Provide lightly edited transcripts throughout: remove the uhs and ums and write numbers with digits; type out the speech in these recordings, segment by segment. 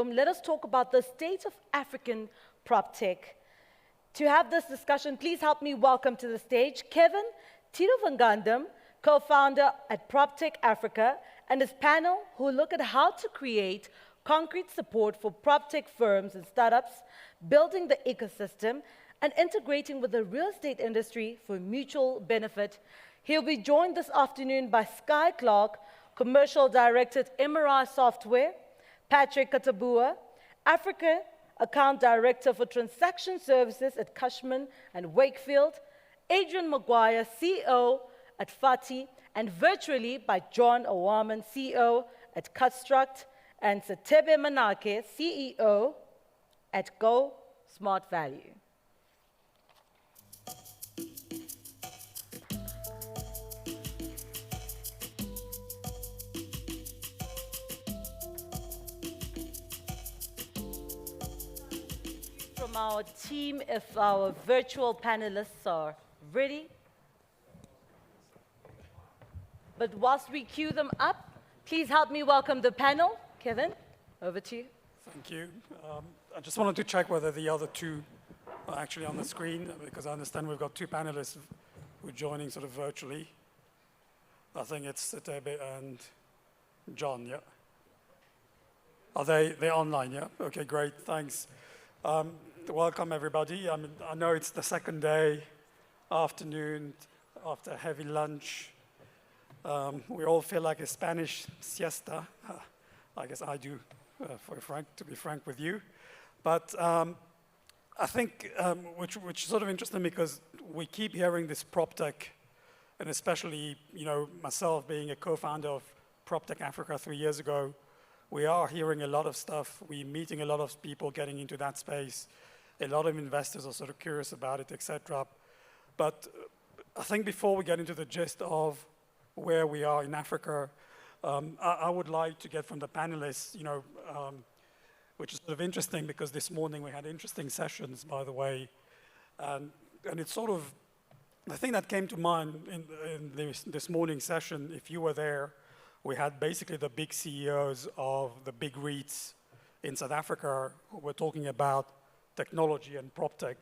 home, let us talk about the state of African PropTech. To have this discussion, please help me welcome to the stage Kevin Teeroovengadum, co-founder at PropTech Africa, and his panel who look at how to create concrete support for PropTech firms and startups, building the ecosystem, and integrating with the real estate industry for mutual benefit. He'll be joined this afternoon by Skye Clark, Commercial Director at MRI Software, Patrick Katabua, Africa Account Director for Transaction Services at Cushman and Wakefield, Adrian Maguire, CEO at FATTI, and virtually by John Oamen, CEO at Cutstruct, and Sethebe Manake, CEO at GOSmartvalue. From our team, if our virtual panelists are ready. But whilst we queue them up, please help me welcome the panel. Kevin, over to you. Thank you. I just wanted to check whether the other two are actually on the screen, because I understand we've got two panelists who are joining sort of virtually. I think it's Sethebe and John, yeah? Are they're online, yeah? Okay, great, thanks. Welcome, everybody. I know it's the second day, afternoon, after a heavy lunch. We all feel like a Spanish siesta. I guess I do, to be frank with you. But I think, which is sort of interesting because we keep hearing this PropTech, and especially, myself being a co-founder of PropTech Africa 3 years ago, we are hearing a lot of stuff. We're meeting a lot of people getting into that space. A lot of investors are sort of curious about it, etc. But I think before we get into the gist of where we are in Africa, I would like to get from the panelists, which is sort of interesting because this morning we had interesting sessions, by the way, and it's sort of, the thing that came to mind in this morning's session, if you were there, we had basically the big CEOs of the big REITs in South Africa who were talking about technology and PropTech.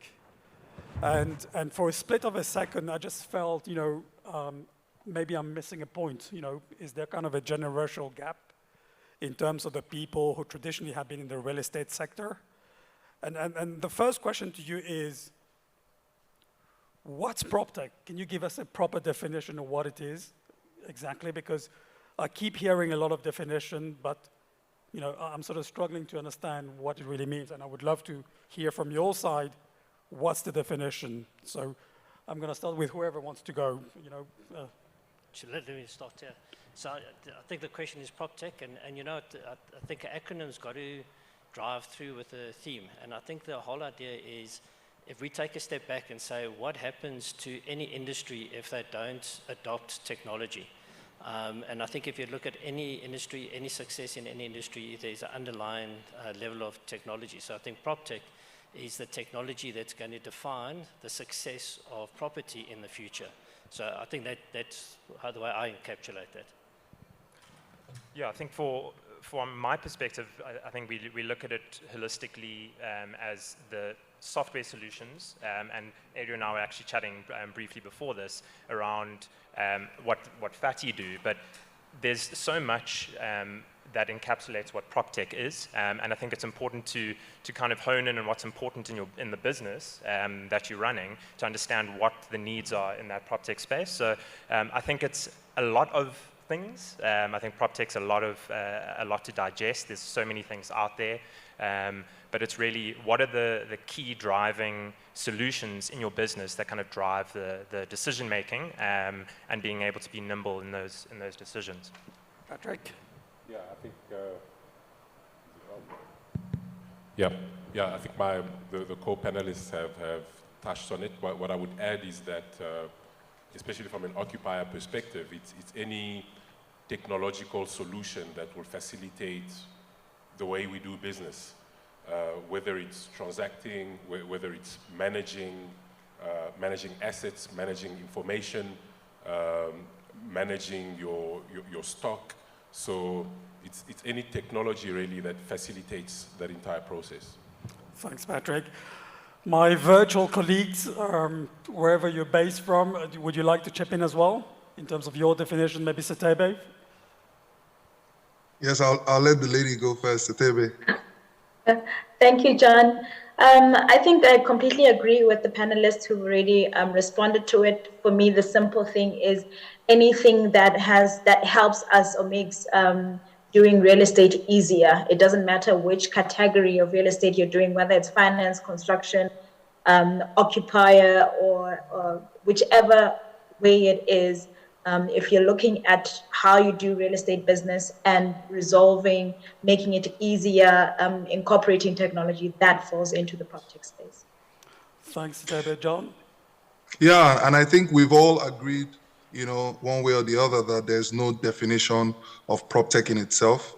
And for a split of a second, I just felt, maybe I'm missing a point. Is there kind of a generational gap in terms of the people who traditionally have been in the real estate sector? And the first question to you is, what's PropTech? Can you give us a proper definition of what it is exactly? Because I keep hearing a lot of definition, but I'm sort of struggling to understand what it really means, and I would love to hear from your side, what's the definition? So I'm going to start with whoever wants to go. Let me start here. So I think the question is PropTech, and I think an acronym's got to drive through with a theme, and I think the whole idea is if we take a step back and say what happens to any industry if they don't adopt technology. And I think if you look at any industry, any success in any industry, there's an underlying level of technology. So I think PropTech is the technology that's going to define the success of property in the future. So I think that's how the way I encapsulate that. Yeah, I think from my perspective, I think we look at it holistically as the software solutions, and Adrian and I were actually chatting briefly before this around what FATTI do, but there's so much that encapsulates what PropTech is, and I think it's important to kind of hone in on what's important in the business that you're running to understand what the needs are in that PropTech space. So I think it's a lot of things. I think PropTech's a lot to digest. There's so many things out there. But it's really what are the key driving solutions in your business that kind of drive the decision making and being able to be nimble in those decisions. Patrick? Yeah, I think. I think the co-panelists have touched on it. What I would add is that, especially from an occupier perspective, it's any technological solution that will facilitate the way we do business. Whether it's transacting, whether it's managing assets, managing information, managing your stock, So it's any technology really that facilitates that entire process. Thanks, Patrick. My virtual colleagues, wherever you're based from, would you like to chip in as well, in terms of your definition, maybe Sethebe? Yes, I'll let the lady go first, Sethebe. Thank you, John. I think I completely agree with the panelists who've already responded to it. For me, the simple thing is anything that helps us or makes doing real estate easier. It doesn't matter which category of real estate you're doing, whether it's finance, construction, occupier, or whichever way it is. If you're looking at how you do real estate business and resolving, making it easier, incorporating technology, that falls into the PropTech space. Thanks, David. John? Yeah, and I think we've all agreed, you know, one way or the other, that there's no definition of PropTech in itself.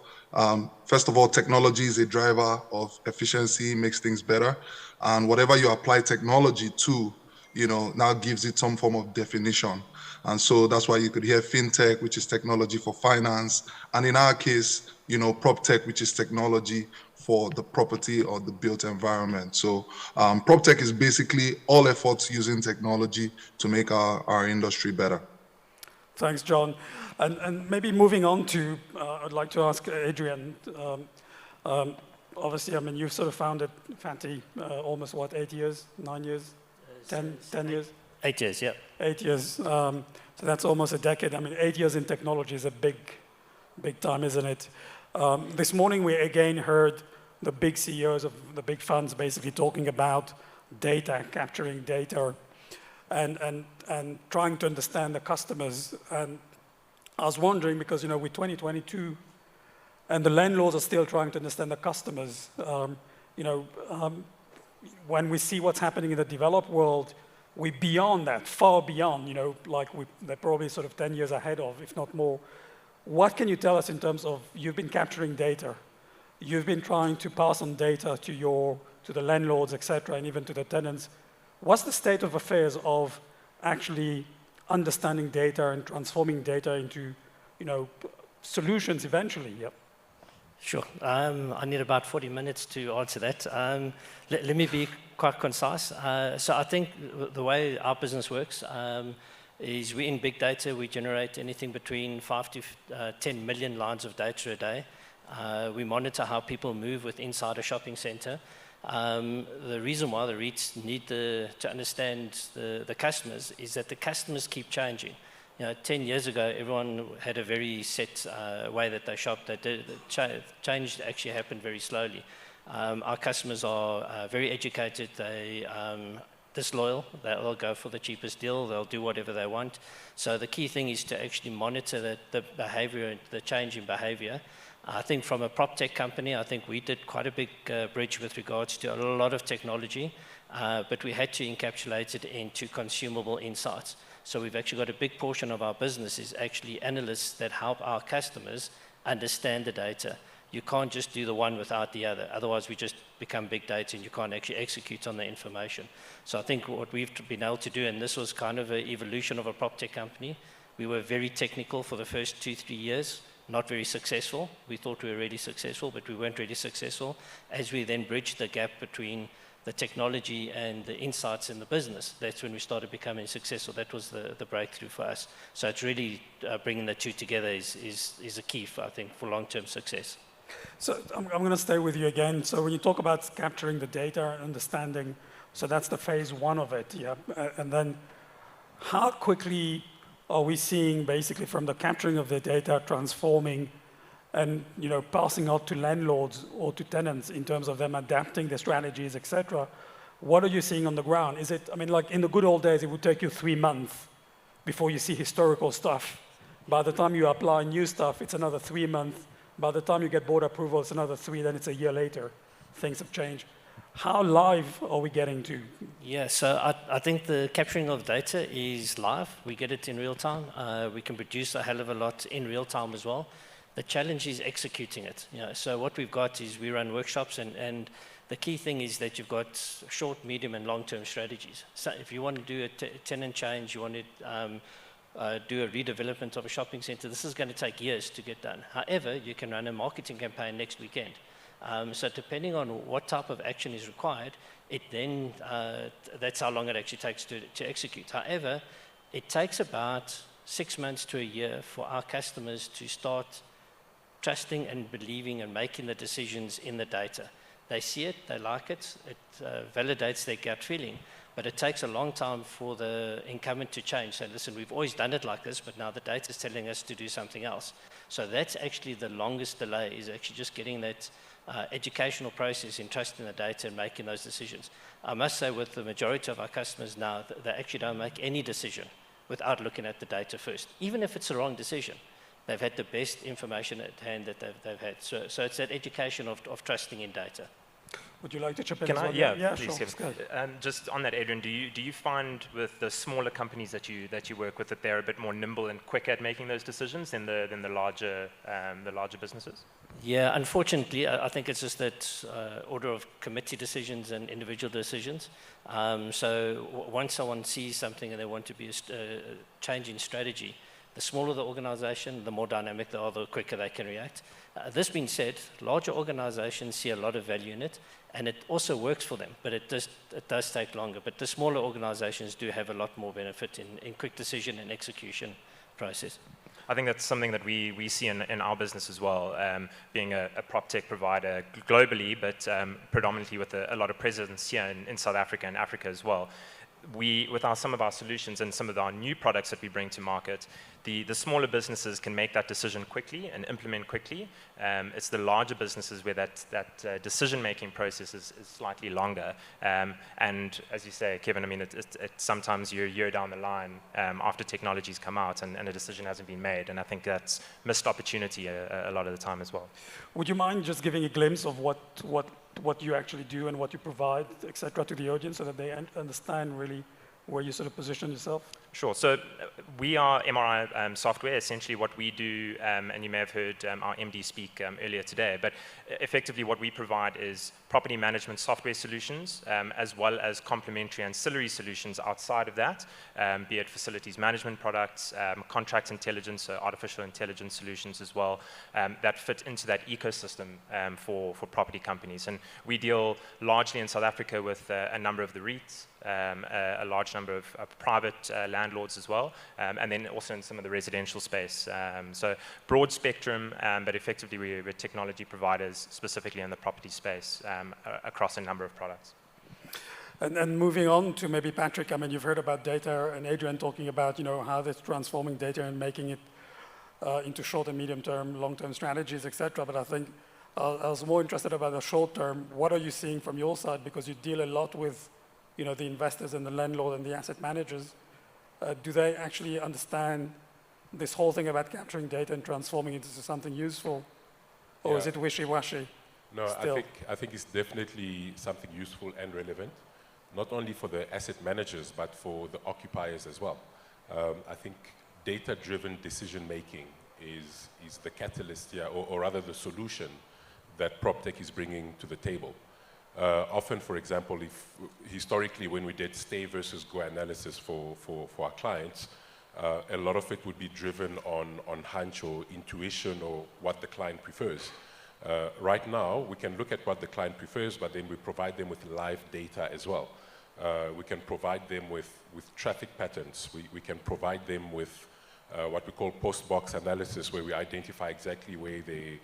First of all, technology is a driver of efficiency, makes things better. And whatever you apply technology to, you know, now gives it some form of definition. And so that's why you could hear fintech, which is technology for finance. And in our case, you know, PropTech, which is technology for the property or the built environment. So PropTech is basically all efforts using technology to make our industry better. Thanks, John. And maybe moving on to, I'd like to ask Adrian, obviously, I mean, you've sort of founded FATTI almost, what, 8 years, 9 years, 10 years? 8 years, yeah. 8 years. So that's almost a decade. I mean, 8 years in technology is a big time, isn't it? This morning, we again heard the big CEOs of the big funds basically talking about data, capturing data, and trying to understand the customers. And I was wondering, because, you know, with 2022, and the landlords are still trying to understand the customers, you know, when we see what's happening in the developed world, we're beyond that, far beyond, you know, like they're probably sort of 10 years ahead of, if not more. What can you tell us in terms of, you've been capturing data, you've been trying to pass on data to the landlords, et cetera, and even to the tenants. What's the state of affairs of actually understanding data and transforming data into, you know, solutions eventually? Yep. Sure. I need about 40 minutes to answer that. Let me be quite concise. So I think the way our business works is we in big data, we generate anything between 5 to 10 million lines of data a day. We monitor how people move inside a shopping center. The reason why the REITs need to understand the customers is that the customers keep changing. You know, 10 years ago, everyone had a very set way that they shopped. Change actually happened very slowly. Our customers are very educated. They disloyal. They'll go for the cheapest deal. They'll do whatever they want. So the key thing is to actually monitor the behavior, the change in behavior. I think from a PropTech company, I think we did quite a big bridge with regards to a lot of technology, but we had to encapsulate it into consumable insights. So we've actually got a big portion of our business is actually analysts that help our customers understand the data. You can't just do the one without the other. Otherwise, we just become big data and you can't actually execute on the information. So I think what we've been able to do, and this was kind of an evolution of a PropTech company, we were very technical for the first 2-3 years, not very successful. We thought we were really successful, but we weren't really successful. As we then bridged the gap between the technology and the insights in the business, that's when we started becoming successful. That was the breakthrough for us. So it's really bringing the two together is a key, I think, for long-term success. So I'm going to stay with you again. So when you talk about capturing the data, understanding, so that's the phase one of it, yeah. And then how quickly are we seeing basically from the capturing of the data transforming and, you know, passing out to landlords or to tenants in terms of them adapting their strategies, et cetera? What are you seeing on the ground? Is it, I mean, like in the good old days, it would take you 3 months before you see historical stuff. By the time you apply new stuff, it's another 3 months. By the time you get board approval, it's another 3, then it's a year later. Things have changed. How live are we getting to? Yeah, so I think the capturing of data is live. We get it in real time. We can produce a hell of a lot in real time as well. The challenge is executing it. You know, so what we've got is we run workshops, and the key thing is that you've got short, medium, and long-term strategies. So if you want to do a tenant change, you want to do a redevelopment of a shopping center. This is going to take years to get done. However, you can run a marketing campaign next weekend. So depending on what type of action is required, it then, that's how long it actually takes to execute. However, it takes about 6 months to a year for our customers to start trusting and believing and making the decisions in the data. They see it, they like it, it validates their gut feeling, but it takes a long time for the incumbent to change. Say, listen, we've always done it like this, but now the data is telling us to do something else. So that's actually the longest delay, is actually just getting that educational process in trusting the data and making those decisions. I must say, with the majority of our customers now, they actually don't make any decision without looking at the data first, even if it's the wrong decision. They've had the best information at hand that they've had. So it's that education of trusting in data. Would you like to chip in? Can as I? well? Yeah, sure. please. Just on that, Adrian, do you find with the smaller companies that you work with that they're a bit more nimble and quick at making those decisions than the larger businesses? Yeah, unfortunately, I think it's just that order of committee decisions and individual decisions. So once someone sees something and they want to be a change in strategy, the smaller the organization, the more dynamic they are, the quicker they can react. This being said, larger organizations see a lot of value in it, and it also works for them, but it does take longer. But the smaller organizations do have a lot more benefit in quick decision and execution process. I think that's something that we see in our business as well, being a prop tech provider globally, but predominantly with a lot of presence here in South Africa and Africa as well. With some of our solutions and some of our new products that we bring to market, the smaller businesses can make that decision quickly and implement quickly. It's the larger businesses where that decision-making process is slightly longer. And as you say, Kevin, I mean, sometimes you're a year down the line after technology's come out and a decision hasn't been made. And I think that's missed opportunity a lot of the time as well. Would you mind just giving a glimpse of what you actually do and what you provide, et cetera, to the audience so that they understand really where you sort of position yourself? Sure. So we are MRI software. Essentially what we do, and you may have heard our MD speak earlier today, but effectively what we provide is property management software solutions, as well as complementary ancillary solutions outside of that, be it facilities management products, contract intelligence, so artificial intelligence solutions as well, that fit into that ecosystem for property companies. And we deal largely in South Africa with a number of the REITs, a large number of private landlords as well, and then also in some of the residential space. So broad spectrum, but effectively we're technology providers specifically in the property space across a number of products. And moving on to maybe Patrick, I mean, you've heard about data and Adrian talking about, you know, how they're transforming data and making it into short and medium term, long-term strategies, et cetera. But I think I was more interested about the short term. What are you seeing from your side? Because you deal a lot with, you know, the investors and the landlord and the asset managers. Do they actually understand this whole thing about capturing data and transforming it into something useful? Or is it wishy-washy? No, I think it's definitely something useful and relevant, not only for the asset managers, but for the occupiers as well. I think data-driven decision-making is the catalyst here, or rather the solution that PropTech is bringing to the table. Often, for example, historically when we did stay versus go analysis for our clients, a lot of it would be driven on hunch or intuition or what the client prefers. Right now, we can look at what the client prefers, but then we provide them with live data as well. We can provide them with traffic patterns. We can provide them with what we call post-box analysis, where we identify exactly where the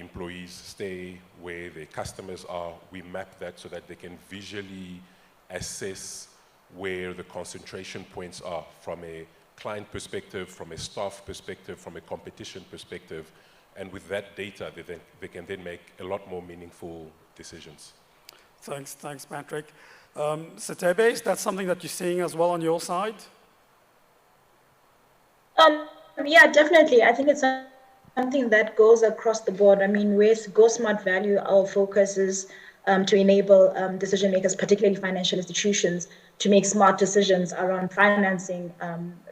employees stay, where their customers are. We map that so that they can visually assess where the concentration points are from a client perspective, from a staff perspective, from a competition perspective. And with that data, they can then make a lot more meaningful decisions. Thanks, Patrick. Sethebe, is that something that you're seeing as well on your side? Yeah, definitely. I think it's something that goes across the board. I mean, with GOSmartvalue, our focus is to enable decision makers, particularly financial institutions, to make smart decisions around financing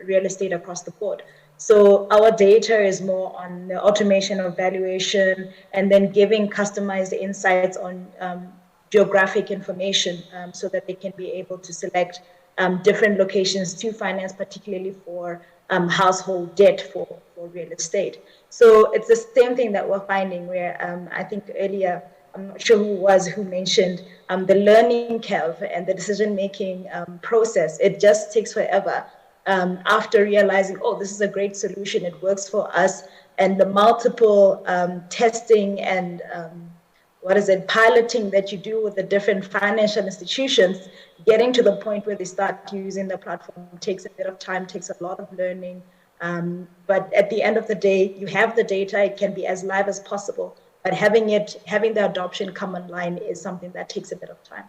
real estate across the board. So our data is more on the automation of valuation and then giving customized insights on geographic information so that they can be able to select different locations to finance, particularly for household debt for real estate. So it's the same thing that we're finding where I think earlier, I'm not sure who mentioned the learning curve and the decision-making process. It just takes forever after realizing, oh, this is a great solution, it works for us, and the multiple testing and piloting that you do with the different financial institutions, getting to the point where they start using the platform takes a bit of time, takes a lot of learning. But at the end of the day, you have the data, it can be as live as possible, but having the adoption come online is something that takes a bit of time.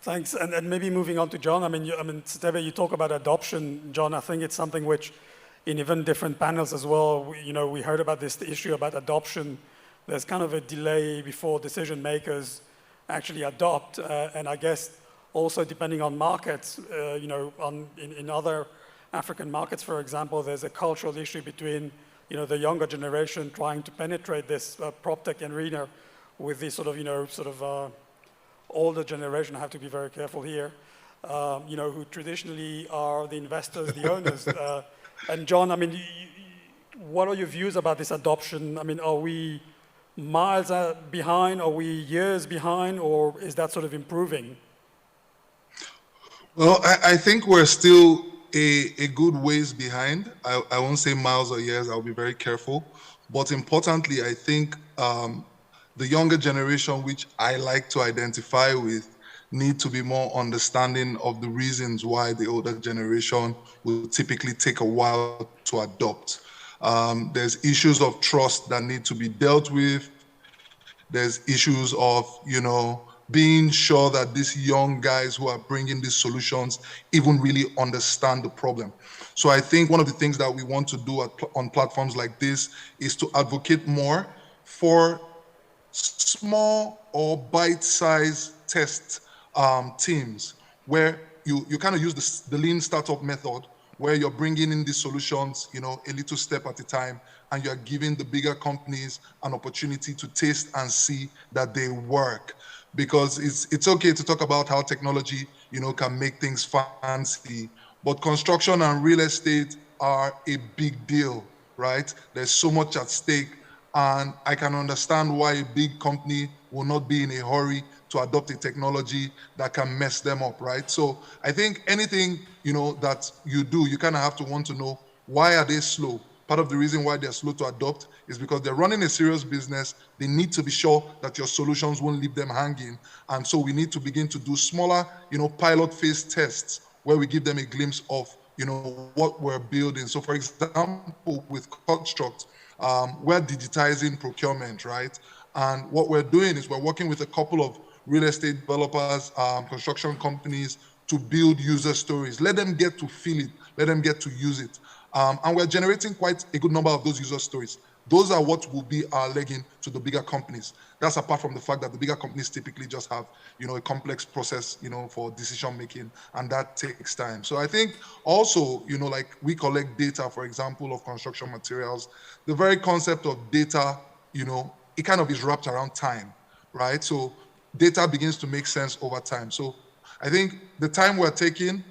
Thanks, and maybe moving on to John. I mean, Sethebe, you talk about adoption, John. I think it's something which, in even different panels as well, we heard about this issue about adoption. There's kind of a delay before decision makers actually adopt, and I guess also depending on markets, in other African markets, for example, there's a cultural issue between the younger generation trying to penetrate this PropTech arena with this sort of older generation. I have to be very careful here, who traditionally are the investors, the owners. And John, I mean, what are your views about this adoption? I mean, are we miles behind? Are we years behind? Or is that sort of improving? Well, I think we're still a good ways behind. I won't say miles or years, I'll be very careful. But importantly, I think the younger generation, which I like to identify with, need to be more understanding of the reasons why the older generation will typically take a while to adopt. There's issues of trust that need to be dealt with. There's issues of, being sure that these young guys who are bringing these solutions even really understand the problem. So I think one of the things that we want to do on platforms like this is to advocate more for small or bite-sized test teams where you kind of use the lean startup method where you're bringing in these solutions, a little step at a time, and you're giving the bigger companies an opportunity to taste and see that they work. Because it's okay to talk about how technology, can make things fancy, but construction and real estate are a big deal, right? There's so much at stake, and I can understand why a big company will not be in a hurry to adopt a technology that can mess them up, right? So I think anything, that you do, you kind of have to want to know, why are they slow? Part of the reason why they're slow to adopt is because they're running a serious business. They need to be sure that your solutions won't leave them hanging. And so we need to begin to do smaller, pilot phase tests where we give them a glimpse of, what we're building. So for example, with Cutstruct, we're digitizing procurement, right? And what we're doing is we're working with a couple of real estate developers, construction companies to build user stories. Let them get to feel it. Let them get to use it. And we're generating quite a good number of those user stories. Those are what will be our legging to the bigger companies. That's apart from the fact that the bigger companies typically just have, a complex process, for decision making, and that takes time. So I think also, like we collect data, for example, of construction materials. The very concept of data, it kind of is wrapped around time, right? So data begins to make sense over time. So I think the time we're taking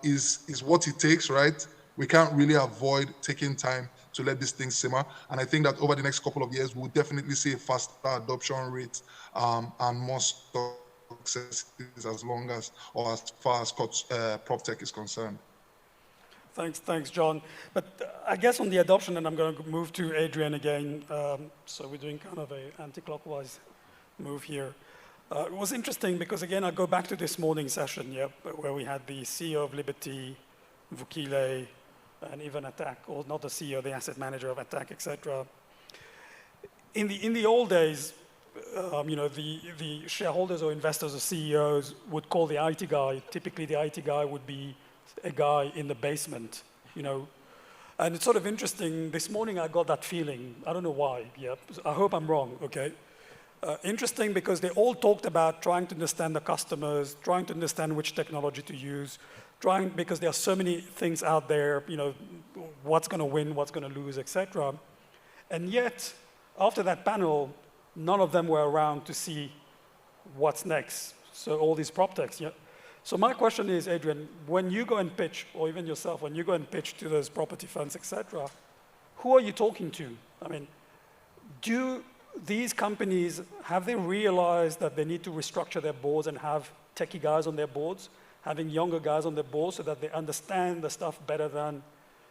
is what it takes, right? We can't really avoid taking time to let these things simmer. And I think that over the next couple of years, we'll definitely see a faster adoption rate and more successes as far as PropTech is concerned. Thanks, John. But I guess on the adoption, and I'm going to move to Adrian again. So we're doing kind of an anti-clockwise move here. It was interesting because, again, I go back to this morning session, where we had the CEO of Liberty, Vukile, and even Attack, or not the CEO, the asset manager of Attack, etc. In the old days, the shareholders or investors or CEOs would call the IT guy. Typically, the IT guy would be a guy in the basement, And it's sort of interesting. This morning, I got that feeling. I don't know why. I hope I'm wrong. Okay. Interesting because they all talked about trying to understand the customers, trying to understand which technology to use, because there are so many things out there, what's going to win, what's going to lose, etc. And yet, after that panel, none of them were around to see what's next. So all these PropTechs, So my question is, Adrian, when you go and pitch, or even yourself, when you go and pitch to those property funds, etc., who are you talking to? I mean, do these companies, have they realized that they need to restructure their boards and have techie guys on their boards, having younger guys on their boards so that they understand the stuff better than,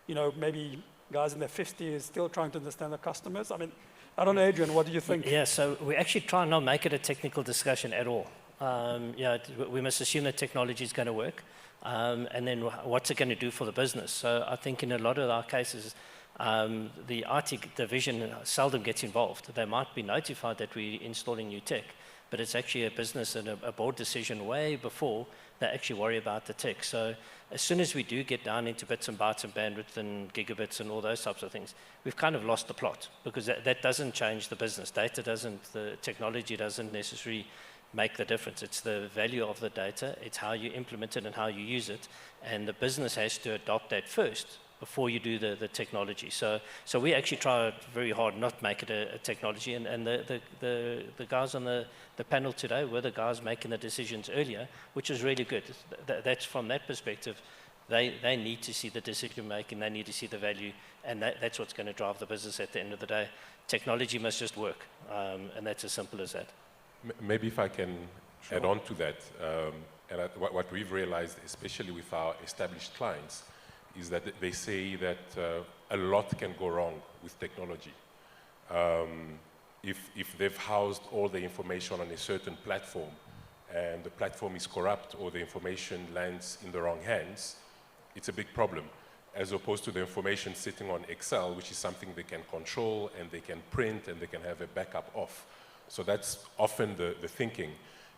you know, maybe guys in their 50s still trying to understand the customers? I mean, I don't know, Adrian, what do you think? Yeah, so we actually try and not make it a technical discussion at all. Yeah, we must assume that technology is going to work, and then what's it going to do for the business? So I think in a lot of our cases, the IT division seldom gets involved. They might be notified that we're installing new tech, but it's actually a business and a board decision way before they actually worry about the tech. So as soon as we do get down into bits and bytes and bandwidth and gigabits and all those types of things, we've kind of lost the plot, because that doesn't change the business. Data doesn't, the technology doesn't necessarily make the difference. It's the value of the data, it's how you implement it and how you use it, and the business has to adopt that first before you do the technology. So we actually try very hard not to make it a technology, and the guys on the panel today were the guys making the decisions earlier, which is really good. That's from that perspective, they need to see the decision making, they need to see the value, and that's what's going to drive the business at the end of the day. Technology must just work, and that's as simple as that. Maybe if I can add on to that, and what we've realized, especially with our established clients, is that they say that a lot can go wrong with technology. If they've housed all the information on a certain platform and the platform is corrupt or the information lands in the wrong hands, it's a big problem, as opposed to the information sitting on Excel, which is something they can control and they can print and they can have a backup of. So that's often the thinking.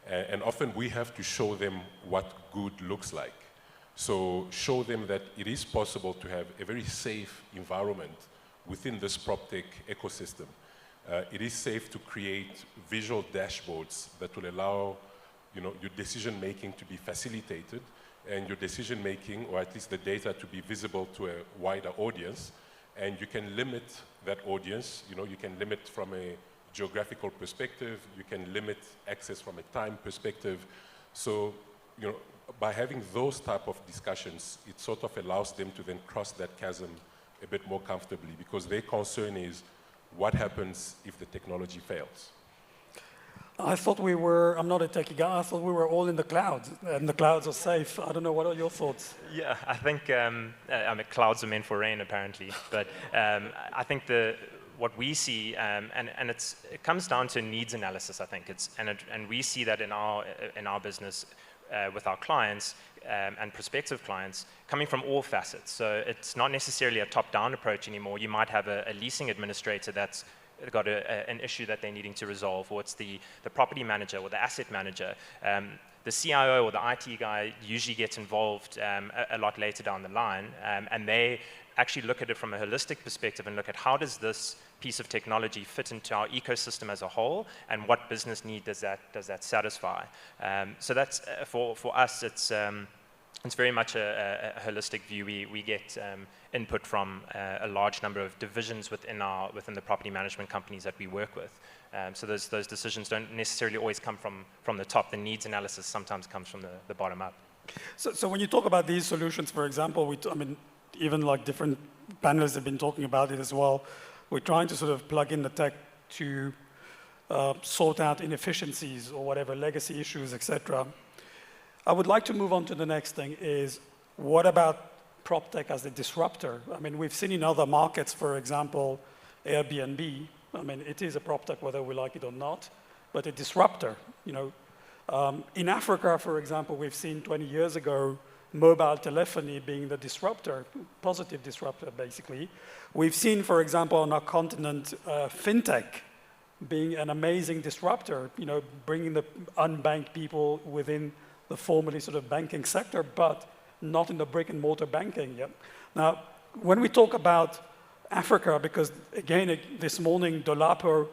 And often we have to show them what good looks like. So show them that it is possible to have a very safe environment within this PropTech ecosystem. It is safe to create visual dashboards that will allow, you know, your decision making to be facilitated and your decision making, or at least the data, to be visible to a wider audience. And you can limit that audience. You know, you can limit from a geographical perspective, you can limit access from a time perspective. So, you know, by having those type of discussions, it sort of allows them to then cross that chasm a bit more comfortably, because their concern is what happens if the technology fails. I thought we were, I'm not a techie guy, I thought we were all in the clouds, and the clouds are safe. I don't know, what are your thoughts? Yeah, I think, I mean, clouds are meant for rain, apparently, but I think what we see, and it comes down to needs analysis, I think, and we see that in our business with our clients and prospective clients coming from all facets. So it's not necessarily a top-down approach anymore. You might have a leasing administrator that's got an issue that they're needing to resolve, or it's the property manager or the asset manager. The CIO or the IT guy usually gets involved a lot later down the line, and they actually look at it from a holistic perspective and look at how does this piece of technology fit into our ecosystem as a whole, and what business need does that satisfy. So that's for us, it's very much a holistic view. We get input from a large number of divisions within the property management companies that we work with. So those decisions don't necessarily always come from the top. The needs analysis sometimes comes from the bottom up. So when you talk about these solutions, for example, I mean, even like different panelists have been talking about it as well. We're trying to sort of plug in the tech to sort out inefficiencies or whatever, legacy issues, etc. I would like to move on to the next thing is, what about PropTech as a disruptor? I mean, we've seen in other markets, for example, Airbnb. I mean, it is a PropTech whether we like it or not, but a disruptor, you know. In Africa, for example, we've seen 20 years ago, mobile telephony being the disruptor, positive disruptor, basically. We've seen, for example, on our continent, fintech being an amazing disruptor, you know, bringing the unbanked people within the formerly sort of banking sector, but not in the brick and mortar banking yet. Now, when we talk about Africa, because again, this morning, Dolapo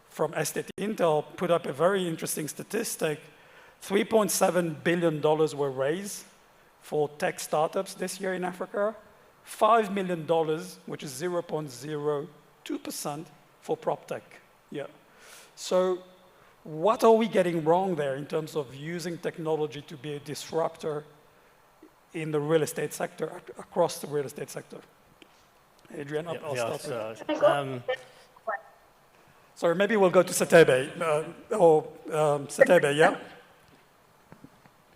from STATE Intel put up a very interesting statistic. $3.7 billion were raised for tech startups this year in Africa, $5 million, which is 0.02% for PropTech. Yeah. So what are we getting wrong there in terms of using technology to be a disruptor in the real estate sector, across the real estate sector? Adrian, I'll start with you. Sorry, maybe we'll go to Sethebe, Sethebe, yeah?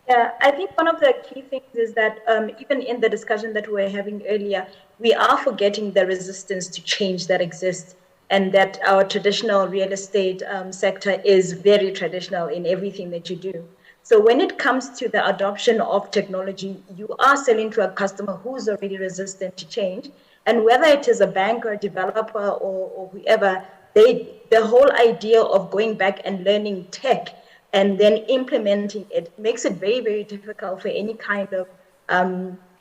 Yeah, I think one of the key things is that even in the discussion that we were having earlier, we are forgetting the resistance to change that exists, and that our traditional real estate sector is very traditional in everything that you do. So when it comes to the adoption of technology, you are selling to a customer who's already resistant to change. And whether it is a bank or a developer or whoever, the whole idea of going back and learning tech and then implementing it makes it very, very difficult for any kind of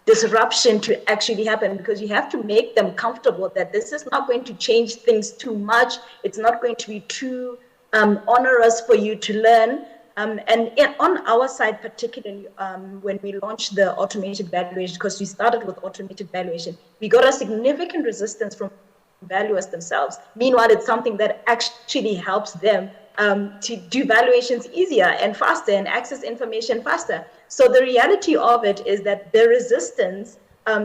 disruption to actually happen, because you have to make them comfortable that this is not going to change things too much. It's not going to be too onerous for you to learn. On our side, particularly when we launched the automated valuation, because we started with automated valuation, we got a significant resistance from valuers themselves. Meanwhile, it's something that actually helps them to do valuations easier and faster and access information faster. So the reality of it is that the resistance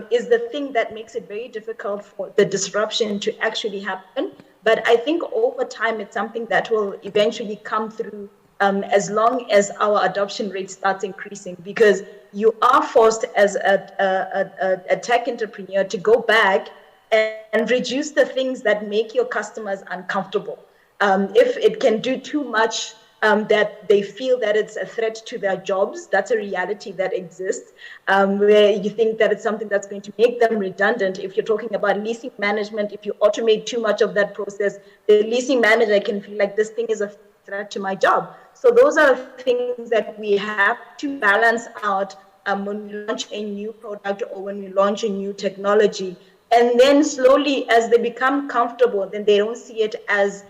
is the thing that makes it very difficult for the disruption to actually happen. But I think over time, it's something that will eventually come through as long as our adoption rate starts increasing, because you are forced as a tech entrepreneur to go back and reduce the things that make your customers uncomfortable. If it can do too much that they feel that it's a threat to their jobs, that's a reality that exists, where you think that it's something that's going to make them redundant. If you're talking about leasing management, if you automate too much of that process, the leasing manager can feel like this thing is a threat to my job. So those are things that we have to balance out when we launch a new product or when we launch a new technology. And then slowly, as they become comfortable, then they don't see it as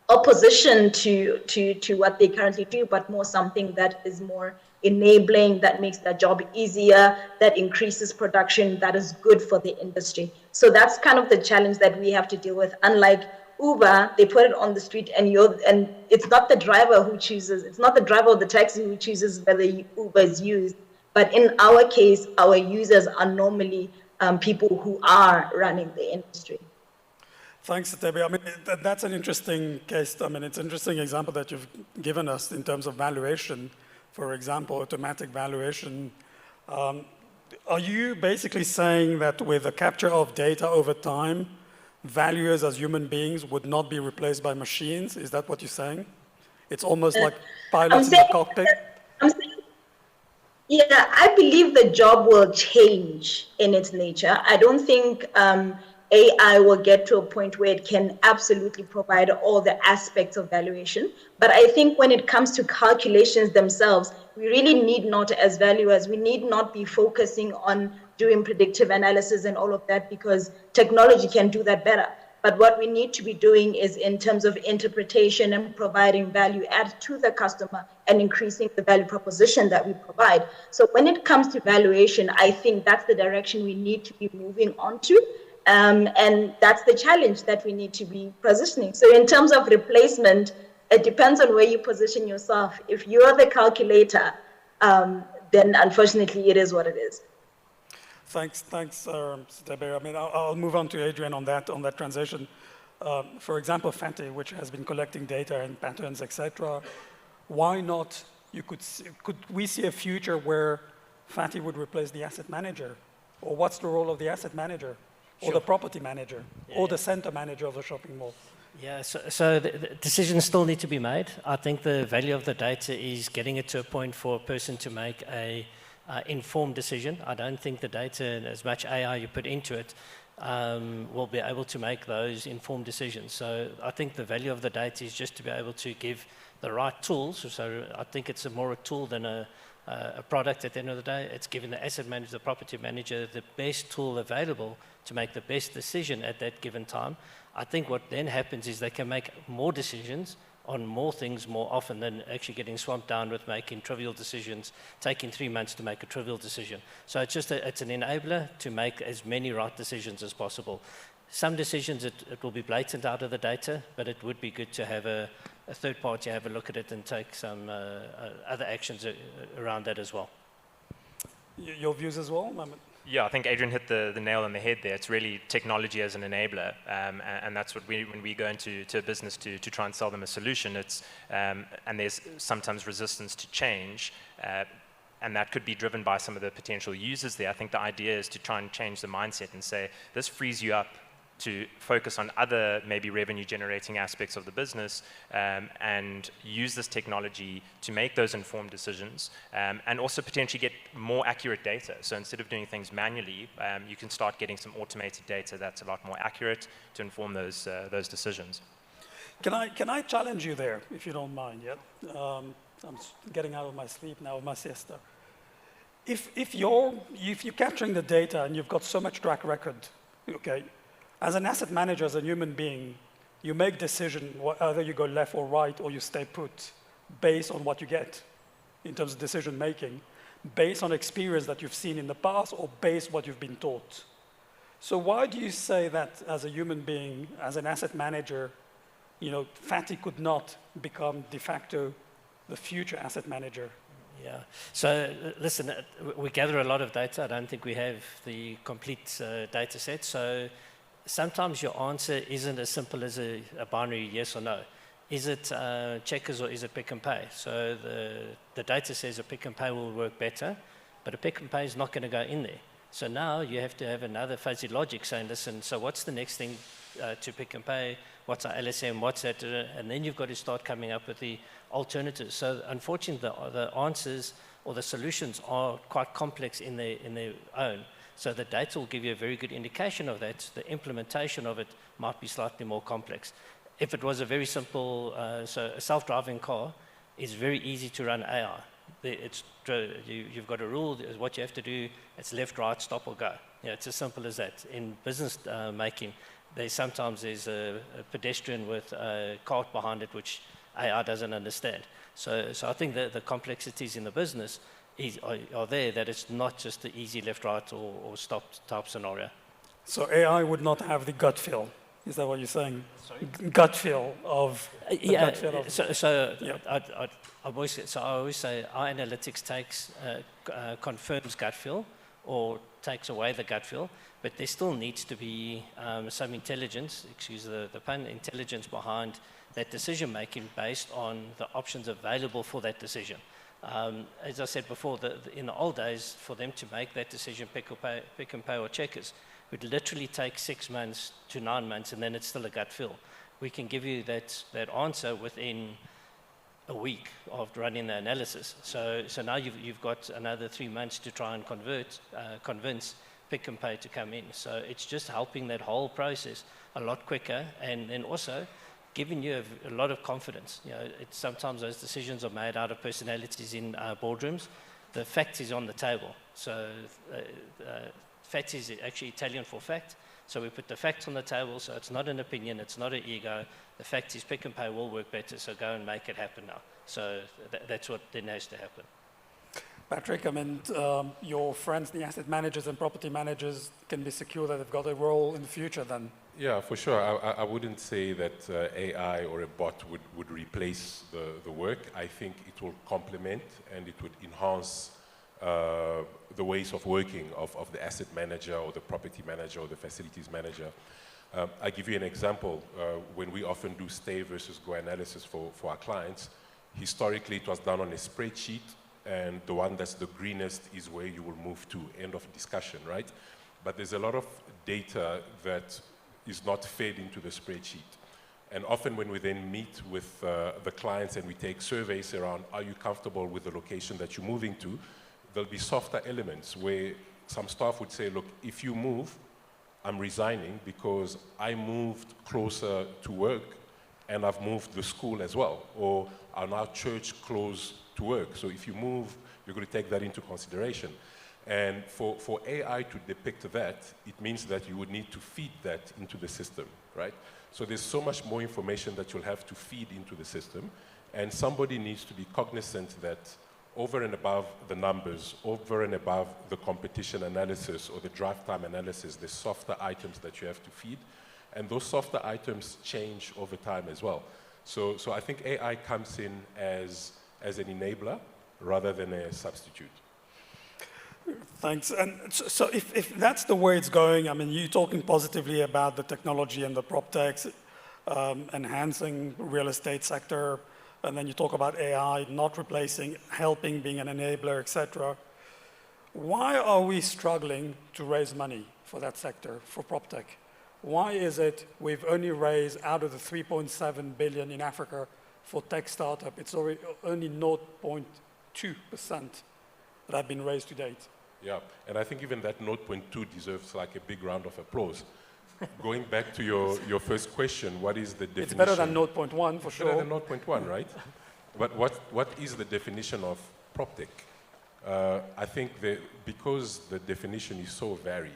opposition to what they currently do, but more something that is more enabling, that makes their job easier, that increases production, that is good for the industry. So that's kind of the challenge that we have to deal with. Unlike Uber, they put it on the street and it's not the driver who chooses, it's not the driver of the taxi who chooses whether Uber is used. But in our case, our users are normally people who are running the industry. Thanks, Sethebe. I mean, that's an interesting case. I mean, it's an interesting example that you've given us in terms of valuation. For example, automatic valuation. Are you basically saying that with the capture of data over time, valuers as human beings would not be replaced by machines? Is that what you're saying? It's almost like pilots in the cockpit? Yeah, I believe the job will change in its nature. I don't think AI will get to a point where it can absolutely provide all the aspects of valuation. But I think when it comes to calculations themselves, we really need not, as valuers, we need not be focusing on doing predictive analysis and all of that, because technology can do that better. But what we need to be doing is in terms of interpretation and providing value add to the customer and increasing the value proposition that we provide. So when it comes to valuation, I think that's the direction we need to be moving on to. And that's the challenge that we need to be positioning. So in terms of replacement, it depends on where you position yourself. If you're the calculator, then unfortunately it is what it is. Thanks, Sethebe. I mean, I'll move on to Adrian on that transition. For example, FATTI, which has been collecting data and patterns, etc. Why not? Could we see a future where FATTI would replace the asset manager? Or what's the role of the asset manager? Or the property manager, or the center manager of the shopping mall? Yeah, so the decisions still need to be made. I think the value of the data is getting it to a point for a person to make a informed decision. I don't think the data, and as much AI you put into it, will be able to make those informed decisions. So I think the value of the data is just to be able to give the right tools. So I think it's more a tool than a product at the end of the day. It's giving the asset manager, the property manager, the best tool available to make the best decision at that given time. I think what then happens is they can make more decisions on more things more often than actually getting swamped down with making trivial decisions, taking 3 months to make a trivial decision. So it's just it's an enabler to make as many right decisions as possible. Some decisions, it will be blatant out of the data, but it would be good to have a a third party have a look at it and take some other actions around that as well. Your views as well, Mohammed? Yeah, I think Adrian hit the nail on the head there. It's really technology as an enabler, and that's what when we go into a business to try and sell them a solution, it's, and there's sometimes resistance to change, and that could be driven by some of the potential users there. I think the idea is to try and change the mindset and say, this frees you up to focus on other maybe revenue generating aspects of the business, and use this technology to make those informed decisions, and also potentially get more accurate data. So instead of doing things manually, you can start getting some automated data that's a lot more accurate to inform those decisions. Can I challenge you there, if you don't mind? Yeah, I'm getting out of my sleep now with my siesta. If you're capturing the data and you've got so much track record, okay, as an asset manager, as a human being, you make decisions, either you go left or right, or you stay put, based on what you get in terms of decision making, based on experience that you've seen in the past, or based on what you've been taught. So why do you say that as a human being, as an asset manager, FATTI could not become de facto the future asset manager? Yeah, so listen, we gather a lot of data. I don't think we have the complete data set. So sometimes your answer isn't as simple as a binary yes or no. Is it checkers or is it pick and pay? So the data says a pick and pay will work better, but a pick and pay is not going to go in there. So now you have to have another fuzzy logic saying, listen, so what's the next thing to pick and pay? What's our LSM? What's that? And then you've got to start coming up with the alternatives. So unfortunately, the answers or the solutions are quite complex in their own. So the data will give you a very good indication of that. The implementation of it might be slightly more complex. If it was a very simple, so a self-driving car is very easy to run AI. You've got a rule, what you have to do, it's left, right, stop or go. Yeah, it's as simple as that. In business making, sometimes there's a pedestrian with a cart behind it, which AI doesn't understand. So I think that the complexities in the business are there, that it's not just the easy left, right, or stop type scenario. So AI would not have the gut feel. Is that what you're saying? Sorry? Gut feel of. Yeah. Gut feel of, yeah. I always say our analytics confirms gut feel or takes away the gut feel, but there still needs to be some intelligence, excuse the pun, intelligence behind that decision making based on the options available for that decision. As I said before, in the old days, for them to make that decision, pick and pay or checkers, would literally take 6 months to 9 months, and then it's still a gut feel. We can give you that answer within a week of running the analysis. So now you've got another 3 months to try and convince pick and pay to come in. So it's just helping that whole process a lot quicker, and then also giving you a lot of confidence. Sometimes those decisions are made out of personalities in boardrooms. The fact is on the table. So FATTI is actually Italian for fact. So we put the facts on the table, so it's not an opinion, it's not an ego. The fact is pick and pay will work better, so go and make it happen now. So that's what then has to happen. Patrick, I mean, your friends, the asset managers and property managers, can be secure that they've got a role in the future then? Yeah, for sure. I wouldn't say that AI or a bot would replace the work. I think it will complement and it would enhance the ways of working of the asset manager or the property manager or the facilities manager. I give you an example. When we often do stay versus go analysis for our clients, historically it was done on a spreadsheet, and the one that's the greenest is where you will move to, end of discussion, right? But there's a lot of data that is not fed into the spreadsheet. And often when we then meet with the clients and we take surveys around, are you comfortable with the location that you're moving to? There'll be softer elements where some staff would say, look, if you move, I'm resigning because I moved closer to work and I've moved the school as well, or are now church close to work. So if you move, you're going to take that into consideration. And for AI to depict that, it means that you would need to feed that into the system, right? So there's so much more information that you'll have to feed into the system, and somebody needs to be cognizant that over and above the numbers, over and above the competition analysis or the drive time analysis, there's softer items that you have to feed, and those softer items change over time as well. So I think AI comes in as an enabler rather than a substitute. Thanks. And so if that's the way it's going, I mean, you're talking positively about the technology and the PropTechs enhancing real estate sector, and then you talk about AI not replacing, helping, being an enabler, etc. Why are we struggling to raise money for that sector, for PropTech? Why is it we've only raised out of the 3.7 billion in Africa for tech startup, it's already only 0.2% that have been raised to date? Yeah, and I think even that 0.2 deserves like a big round of applause. Going back to your first question, what is the definition? It's better than 0.1 for sure. Better than 0.1, right? But what is the definition of PropTech? I think because the definition is so varied,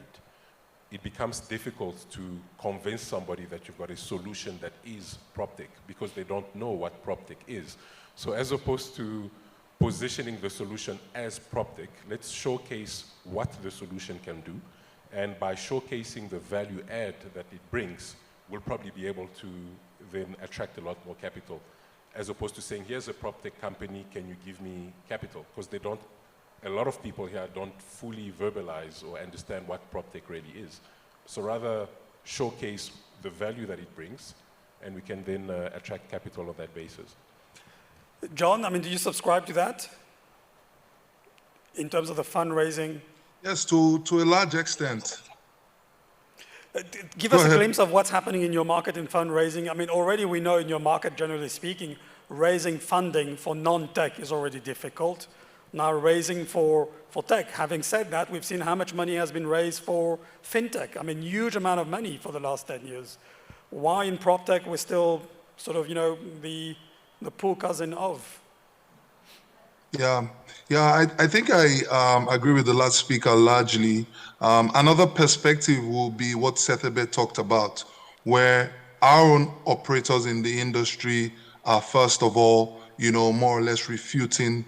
it becomes difficult to convince somebody that you've got a solution that is PropTech because they don't know what PropTech is. So as opposed to positioning the solution as PropTech, let's showcase what the solution can do. And by showcasing the value add that it brings, we'll probably be able to then attract a lot more capital, as opposed to saying, here's a PropTech company, can you give me capital? Because they don't, a lot of people here don't fully verbalize or understand what PropTech really is. So rather showcase the value that it brings, and we can then attract capital on that basis. John, I mean, do you subscribe to that in terms of the fundraising? Yes, to a large extent. Give us a glimpse of what's happening in your market in fundraising. I mean, already we know in your market, generally speaking, raising funding for non-tech is already difficult. Now raising for tech. Having said that, we've seen how much money has been raised for fintech. I mean, huge amount of money for the last 10 years. Why in PropTech we're still sort of, you know, the poor cousin of? Yeah, I think I agree with the last speaker largely. Another perspective will be what Sethebe talked about, where our own operators in the industry are first of all, you know, more or less refuting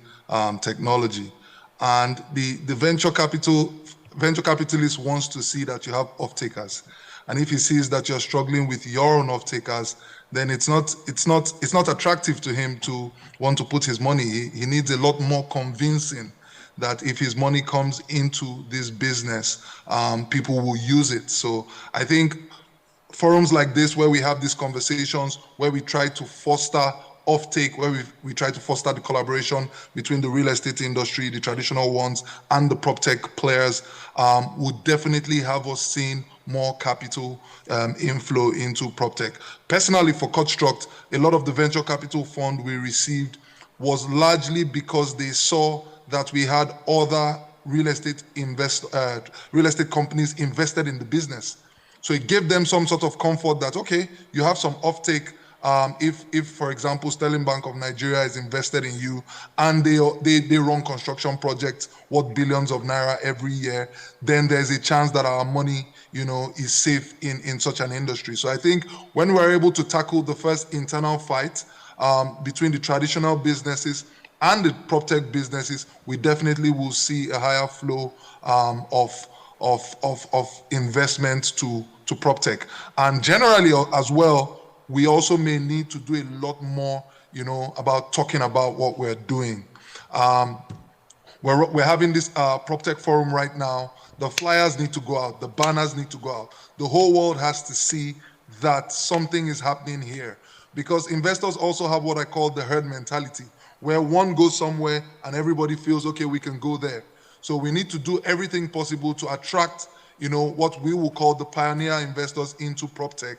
technology. And the venture capitalist wants to see that you have off-takers. And if he sees that you're struggling with your own off-takers, then it's not attractive to him to want to put his money. He needs a lot more convincing that if his money comes into this business, people will use it. So I think forums like this, where we have these conversations, where we try to foster offtake, where we try to foster the collaboration between the real estate industry, the traditional ones, and the PropTech players, would definitely have us seeing more capital inflow into PropTech. Personally, for Cutstruct, a lot of the venture capital fund we received was largely because they saw that we had other real estate companies invested in the business. So it gave them some sort of comfort that, okay, you have some offtake. If, for example, Sterling Bank of Nigeria is invested in you and they run construction projects worth billions of naira every year, then there's a chance that our money, you know, is safe in such an industry. So I think when we're able to tackle the first internal fight between the traditional businesses and the PropTech businesses, we definitely will see a higher flow of investment to PropTech. And generally as well, we also may need to do a lot more, you know, about talking about what we're doing. We're having this PropTech forum right now. The flyers need to go out. The banners need to go out. The whole world has to see that something is happening here, because investors also have what I call the herd mentality, where one goes somewhere and everybody feels, okay, we can go there. So we need to do everything possible to attract, you know, what we will call the pioneer investors into PropTech.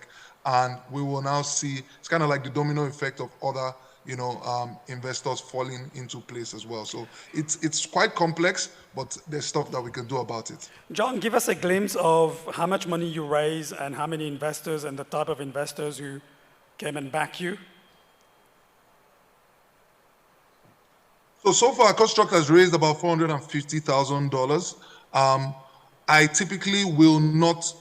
And we will now see, it's kind of like the domino effect of other, you know, investors falling into place as well. So it's quite complex, but there's stuff that we can do about it. John, give us a glimpse of how much money you raise and how many investors and the type of investors who came and back you. So far, Cutstruct has raised about $450,000. I typically will not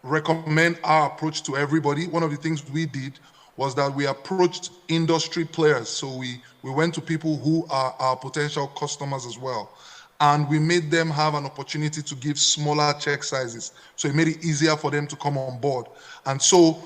recommend our approach to everybody. One of the things we did was that we approached industry players. So we went to people who are our potential customers as well. And we made them have an opportunity to give smaller check sizes. So it made it easier for them to come on board. And so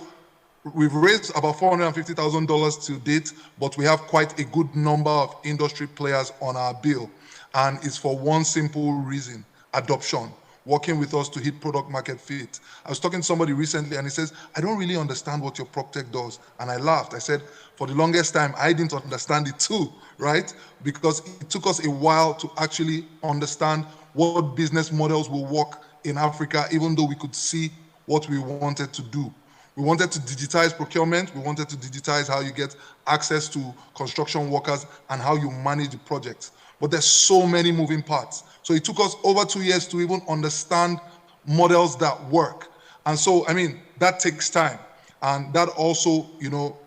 we've raised about $450,000 to date, but we have quite a good number of industry players on our bill. And it's for one simple reason: adoption, working with us to hit product market fit. I was talking to somebody recently and he says, I don't really understand what your PropTech does. And I laughed. I said, for the longest time, I didn't understand it too, right? Because it took us a while to actually understand what business models will work in Africa, even though we could see what we wanted to do. We wanted to digitize procurement. We wanted to digitize how you get access to construction workers and how you manage the projects. But there's so many moving parts. So it took us over 2 years to even understand models that work. And so, I mean, that takes time. And that also,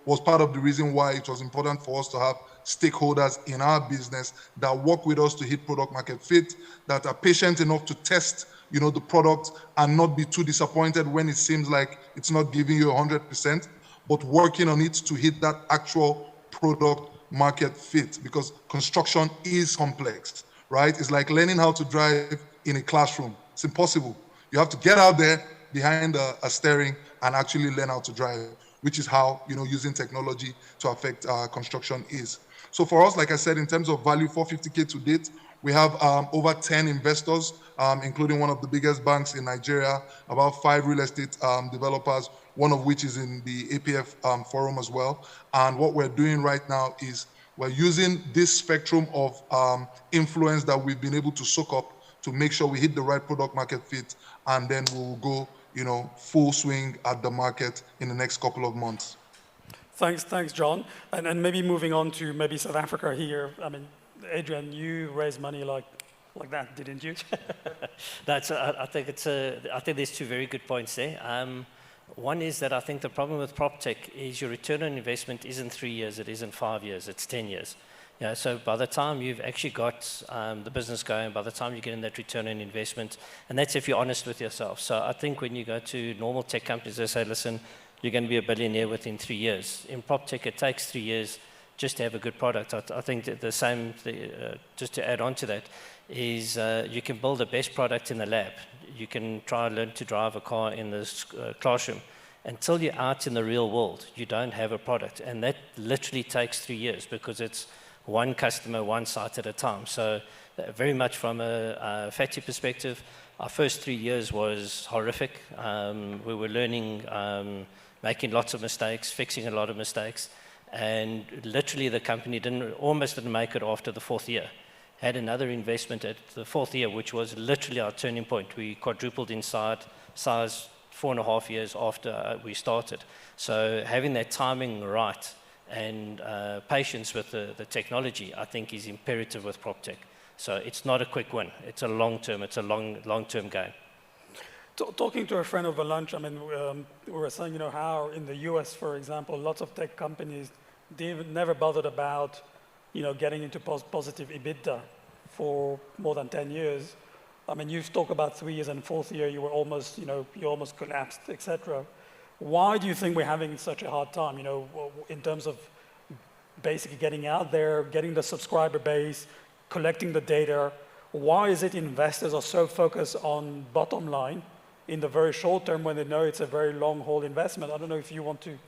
was part of the reason why it was important for us to have stakeholders in our business that work with us to hit product market fit, that are patient enough to test the product and not be too disappointed when it seems like it's not giving you 100%, but working on it to hit that actual product market fit, because construction is complex, right? It's like learning how to drive in a classroom. It's impossible. You have to get out there behind a steering and actually learn how to drive, which is how, using technology to affect construction is. So for us, like I said, in terms of value, 450K to date, we have over 10 investors, including one of the biggest banks in Nigeria, about 5 real estate developers, one of which is in the APF forum as well. And what we're doing right now is we're using this spectrum of influence that we've been able to soak up to make sure we hit the right product market fit, and then we'll go, full swing at the market in the next couple of months. Thanks, John. And maybe moving on to maybe South Africa here. I mean, Adrian, you raised money like that, didn't you? I think there's 2 very good points there. One is that I think the problem with PropTech is your return on investment isn't 3 years, it isn't 5 years, it's 10 years. So by the time you've actually got the business going, by the time you get in that return on investment, and that's if you're honest with yourself. So I think when you go to normal tech companies, they say, listen, you're going to be a billionaire within 3 years. In PropTech, it takes 3 years just to have a good product. I think that the same, just to add on to that, is you can build the best product in the lab. You can try and learn to drive a car in the classroom. Until you're out in the real world, you don't have a product. And that literally takes 3 years because it's one customer, one site at a time. So very much from a FATTI perspective, our first 3 years was horrific. We were learning, making lots of mistakes, fixing a lot of mistakes. And literally the company almost didn't make it after the 4th year. Had another investment at the 4th year, which was literally our turning point. We quadrupled in size 4.5 years after we started. So having that timing right and patience with the technology, I think is imperative with PropTech. So it's not a quick win. It's a long-term game. Talking to a friend over lunch, I mean, we were saying, how in the US, for example, lots of tech companies, they've never bothered about, getting into positive EBITDA for more than 10 years. I mean, you've talked about 3 years and 4th year, you were almost, you almost collapsed, etc. Why do you think we're having such a hard time, in terms of basically getting out there, getting the subscriber base, collecting the data? Why is it investors are so focused on bottom line in the very short term when they know it's a very long haul investment? I don't know if you want to,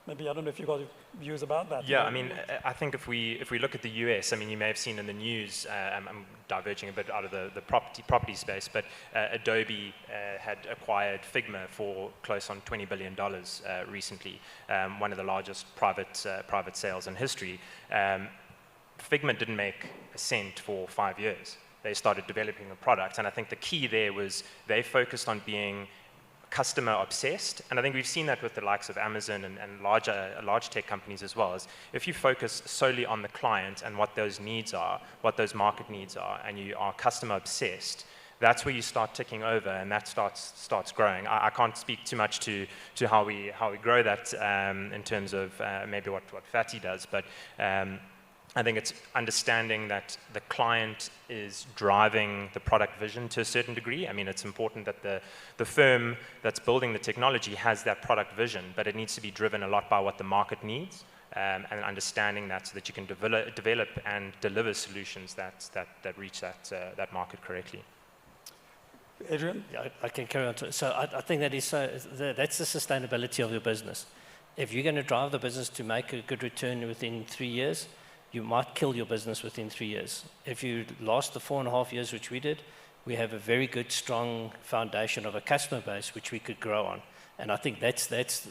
maybe, I don't know if you've got views about that. Yeah, I mean, I think if we look at the US, I mean, you may have seen in the news, I'm diverging a bit out of the property space, but Adobe had acquired Figma for close on $20 billion recently, one of the largest private sales in history. Figma didn't make a cent for 5 years. They started developing a product, and I think the key there was they focused on being customer obsessed, and I think we've seen that with the likes of Amazon and large tech companies as well. Is if you focus solely on the client and what those needs are, what those market needs are, and you are customer obsessed, that's where you start ticking over, and that starts growing. I can't speak too much to how we grow that in terms of maybe what FATTI does, but I think it's understanding that the client is driving the product vision to a certain degree. I mean, it's important that the firm that's building the technology has that product vision, but it needs to be driven a lot by what the market needs, and understanding that so that you can develop and deliver solutions that reach that market correctly. Adrian? Yeah, I can carry on to it. So I think that is that's the sustainability of your business. If you're going to drive the business to make a good return within 3 years, you might kill your business within 3 years. If you last the 4.5 years, which we did, we have a very good, strong foundation of a customer base which we could grow on. And I think that's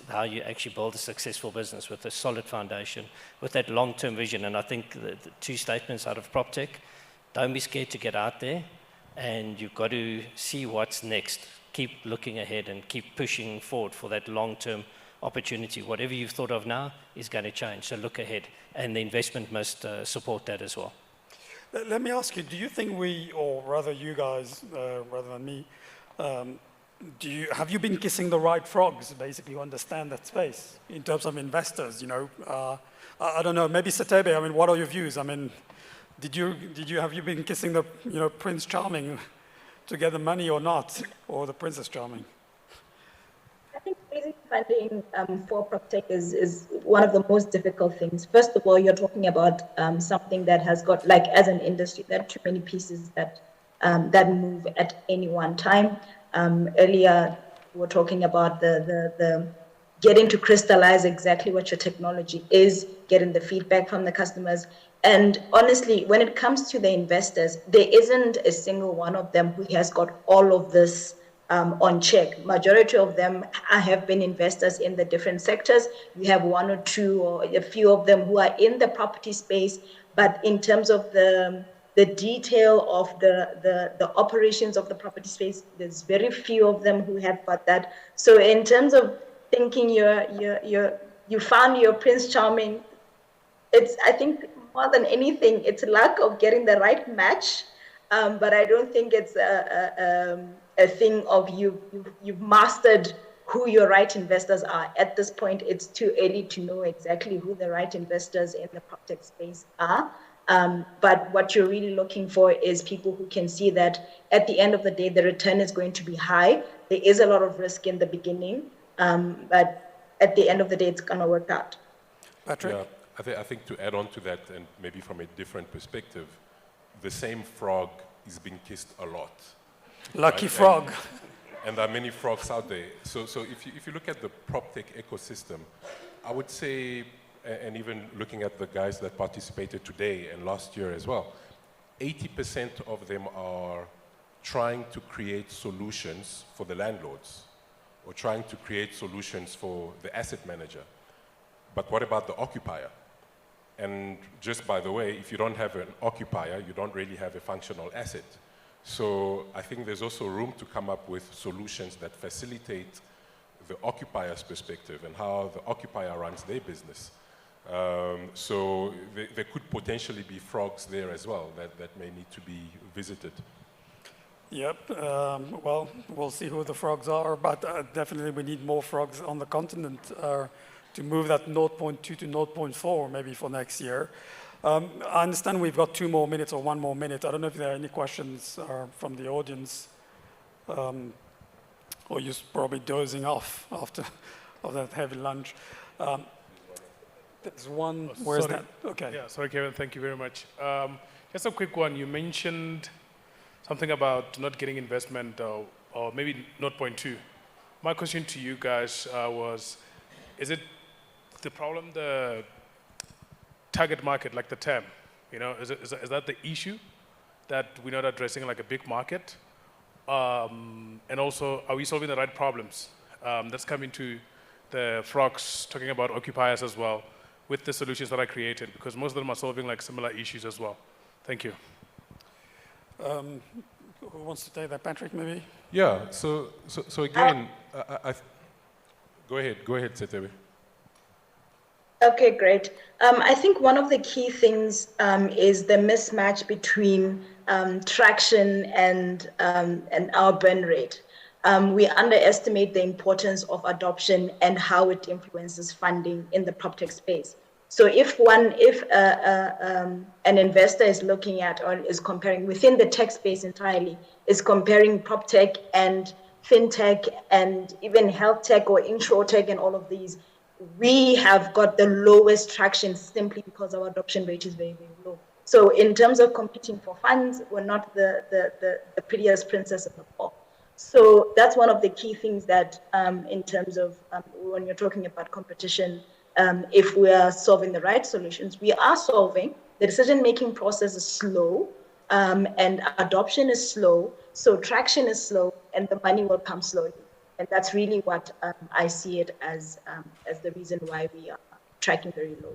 how you actually build a successful business, with a solid foundation, with that long-term vision. And I think the two statements out of PropTech: don't be scared to get out there, and you've got to see what's next. Keep looking ahead and keep pushing forward for that long-term opportunity. Whatever you've thought of now is going to change, so look ahead, and the investment must support that as well. Let me ask you, do you think we, or rather you guys, rather than me, have you been kissing the right frogs, basically, who understand that space in terms of investors? You know, I don't know, maybe Sethebe, I mean, what are your views? I mean, have you been kissing the, you know, Prince Charming to get the money or not, or the Princess Charming? I think raising funding for PropTech is one of the most difficult things. First of all, you're talking about something that has got, like, as an industry, there are too many pieces that move at any one time. Earlier, we were talking about the getting to crystallize exactly what your technology is, getting the feedback from the customers. And honestly, when it comes to the investors, there isn't a single one of them who has got all of this on check. Majority of them have been investors in the different sectors. You have one or two or a few of them who are in the property space, but in terms of the detail of the operations of the property space, there's very few of them who have got that. So in terms of thinking you found your Prince Charming, it's, I think, more than anything, it's luck of getting the right match. But I don't think it's a thing of you've mastered who your right investors are. At this point, it's too early to know exactly who the right investors in the PropTech space are. But what you're really looking for is people who can see that at the end of the day, the return is going to be high. There is a lot of risk in the beginning, but at the end of the day, it's going to work out. Patrick? Yeah, I think to add on to that, and maybe from a different perspective, the same frog is being kissed a lot. Lucky right? frog. And there are many frogs out there. So if you look at the PropTech ecosystem, I would say, and even looking at the guys that participated today and last year as well, 80% of them are trying to create solutions for the landlords, or trying to create solutions for the asset manager. But what about the occupier? And just by the way, if you don't have an occupier, you don't really have a functional asset. So I think there's also room to come up with solutions that facilitate the occupier's perspective and how the occupier runs their business. So there could potentially be frogs there as well that may need to be visited. Yep, well, we'll see who the frogs are, but definitely we need more frogs on the continent to move that 0.2 to 0.4 maybe for next year. I understand we've got 2 more minutes or 1 more minute. I don't know if there are any questions from the audience, or you're probably dozing off after that heavy lunch. There's one, where's that? Okay. Yeah, sorry, Kevin, thank you very much. Just a quick one. You mentioned something about not getting investment or maybe 0.2. My question to you guys was, is it the problem, the target market, like the TAM? You know, is that the issue that we're not addressing like a big market? And also, are we solving the right problems? That's coming to the frogs, talking about occupiers as well, with the solutions that I created, because most of them are solving like similar issues as well. Thank you. Who wants to take that, Patrick, maybe? Yeah, so again, go ahead, Sethebe. Okay, great. I think one of the key things is the mismatch between traction and our burn rate. We underestimate the importance of adoption and how it influences funding in the PropTech space. So if an investor is looking at or is comparing within the tech space entirely, is comparing PropTech and FinTech and even health tech or InsurTech and all of these, we have got the lowest traction simply because our adoption rate is very, very low. So in terms of competing for funds, we're not the prettiest princess of the ball. So that's one of the key things that in terms of when you're talking about competition, if we are solving the right solutions, we are solving. The decision-making process is slow, and adoption is slow, so traction is slow, and the money will come slowly. And that's really what I see it as the reason why we are tracking very low.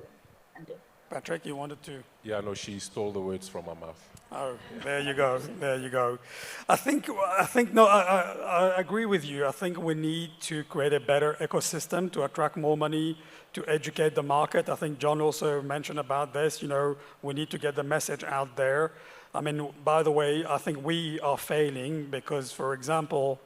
Patrick, you wanted to? Yeah, no, she stole the words from my mouth. Oh, there you go, there you go. I think no, I agree with you. I think we need to create a better ecosystem to attract more money, to educate the market. I think John also mentioned about this, we need to get the message out there. I mean, by the way, I think we are failing because, for example,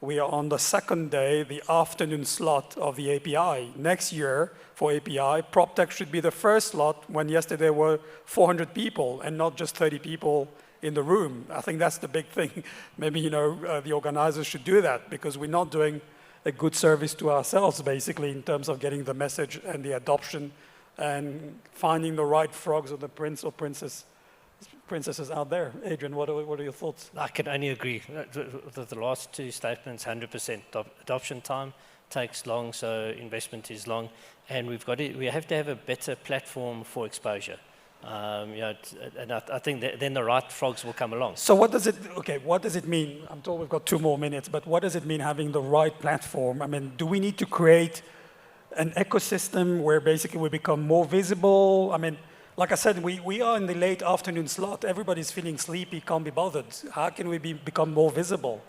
we are on the second day, the afternoon slot of the API. Next year, for API, PropTech should be the first slot when yesterday were 400 people and not just 30 people in the room. I think that's the big thing. Maybe, the organizers should do that because we're not doing a good service to ourselves, basically, in terms of getting the message and the adoption and finding the right frogs or the prince or princesses out there. Adrian, what are your thoughts? I can only agree. The last two statements, 100%. Adoption time takes long, so investment is long, and we have to have a better platform for exposure. And I think that then the right frogs will come along. So what does it mean? I'm told we've got 2 more minutes, but what does it mean having the right platform? I mean, do we need to create an ecosystem where basically we become more visible? I mean, like I said, we are in the late afternoon slot. Everybody's feeling sleepy, can't be bothered. How can we become more visible?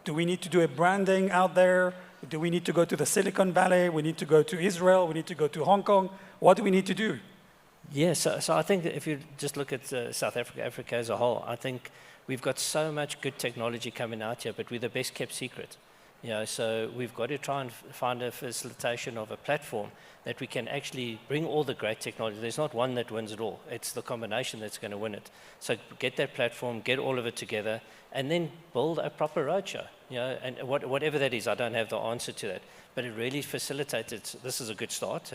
Do we need to do a branding out there? Do we need to go to the Silicon Valley? We need to go to Israel? We need to go to Hong Kong? What do we need to do? Yeah, so I think that if you just look at South Africa, Africa as a whole, I think we've got so much good technology coming out here, but we're the best kept secret. So we've got to try and find a facilitation of a platform that we can actually bring all the great technology. There's not one that wins it all. It's the combination that's going to win it. So get that platform, get all of it together, and then build a proper roadshow. And whatever that is, I don't have the answer to that. But it really facilitates it. This is a good start,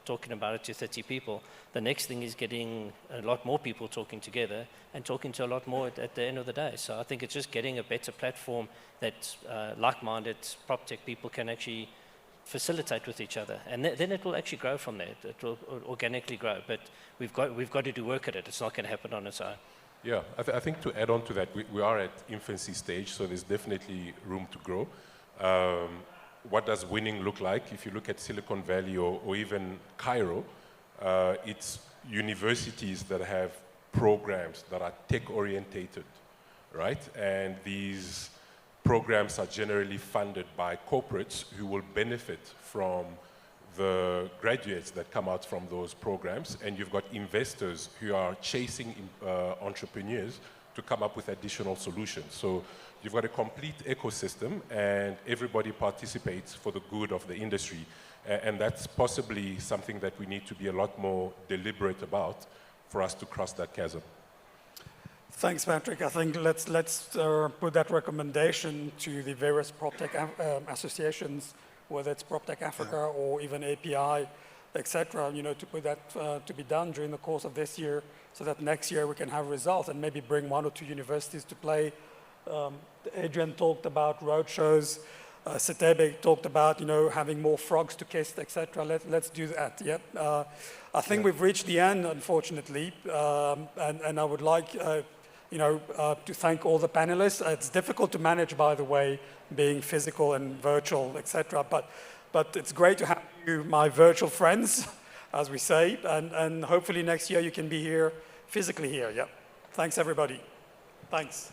talking about it to 30 people. The next thing is getting a lot more people talking together and talking to a lot more at the end of the day. So I think it's just getting a better platform that like-minded PropTech people can actually facilitate with each other. And then it will actually grow from there. It will organically grow. But we've got to do work at it. It's not going to happen on its own. Yeah, I think to add on to that, we are at infancy stage, so there's definitely room to grow. What does winning look like? If you look at Silicon Valley or even Cairo, it's universities that have programs that are tech-orientated, right? And these programs are generally funded by corporates who will benefit from the graduates that come out from those programs, and you've got investors who are chasing entrepreneurs to come up with additional solutions. So you've got a complete ecosystem, and everybody participates for the good of the industry. And that's possibly something that we need to be a lot more deliberate about for us to cross that chasm. Thanks, Patrick. I think let's put that recommendation to the various PropTech associations, whether it's PropTech Africa or even API, etc., to put that to be done during the course of this year so that next year we can have results and maybe bring 1 or 2 universities to play. Adrian talked about roadshows. Sethebe talked about, having more frogs to kiss, etc. Let's do that, yeah. I think we've reached the end, unfortunately, and I would like, to thank all the panelists. It's difficult to manage, by the way, being physical and virtual, etc. But it's great to have you, my virtual friends, as we say, and hopefully next year you can be here, physically here, yeah. Thanks, everybody. Thanks.